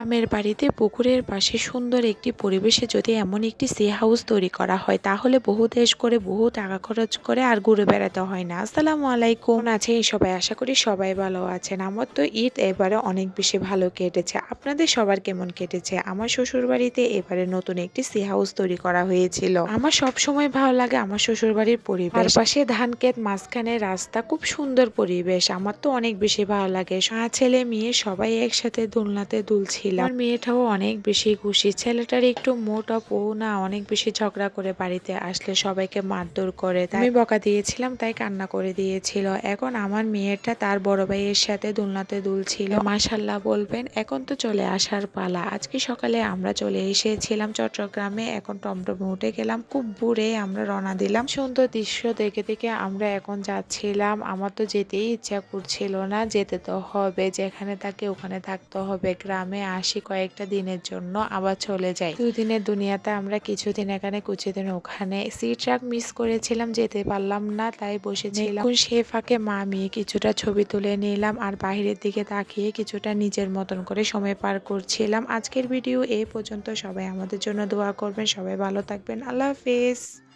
গ্রামের বাড়িতে পুকুরের পাশে সুন্দর একটি পরিবেশে যদি এমন একটি সি হাউস তৈরি করা হয় তাহলে বহু দেশ করে বহু টাকা খরচ করে আর ঘুরে বেড়াতে হয় না। আসসালামু আলাইকুম, আছে সবাই, আশা করি সবাই ভালো আছেন। আমার তো ঈদ এবারে অনেক বেশি ভালো কেটেছে। আপনাদের সবার কেমন কেটেছে? আমার শ্বশুর বাড়িতে এবারে নতুন একটি সি হাউস তৈরি করা হয়েছিল। আমার সব সময় ভালো লাগে আমার শ্বশুর বাড়ির পরিবেশ, পাশে ধান ক্ষেত, মাঝখানে রাস্তা, খুব সুন্দর পরিবেশ। আমার তো অনেক বেশি ভালো লাগে। ছেলে মেয়ে সবাই একসাথে দোলনাতে দুলছিল। আমার মেয়েটাও অনেক বেশি খুশি। ছেলেটার একটু মোটা না অনেক বেশি ঝগড়া করে বাড়িতে আসলে সবাইকে মারধর করে, তাই আমি বকা দিয়েছিলাম, তাই কান্না করে দিয়েছিল। এখন আমার মেয়েটা তার বড় ভাইয়ের সাথে দোলনাতে দুলছিল। মাশাল্লাহ বলবেন। এখন তো চলে আসার পালা। আজকে সকালে আমরা চলে এসেছিলাম চট্টগ্রামে। এখন টমটমে উঠে গেলাম, খুব ভোরে আমরা রওনা দিলাম। সুন্দর দৃশ্য দেখে দেখে আমরা এখন যাচ্ছিলাম। আমার তো যেতেই ইচ্ছা করছিল না, যেতে তো হবে, যেখানে থাকে ওখানে থাকতে হবে। গ্রামে আসি কয়েকটা দিনের জন্য, আবার চলে যাই। 2 দিনের দুনিয়াতে আমরা কিছুদিন এখানে কিছুদিন ওখানে। সি ট্রাক মিস করেছিলাম, যেতে পারলাম না, তাই বসেছিলাম। সে ফাঁকে মা মেয়ে কিছুটা ছবি তুলে নিলাম আর বাহিরের দিকে তাকিয়ে কিছুটা নিজের মতন করে সময় পার করছিলাম। আজকের ভিডিও এই পর্যন্ত। সবাই আমাদের জন্য দোয়া করবেন, সবাই ভালো থাকবেন। আল্লাহ হাফেজ।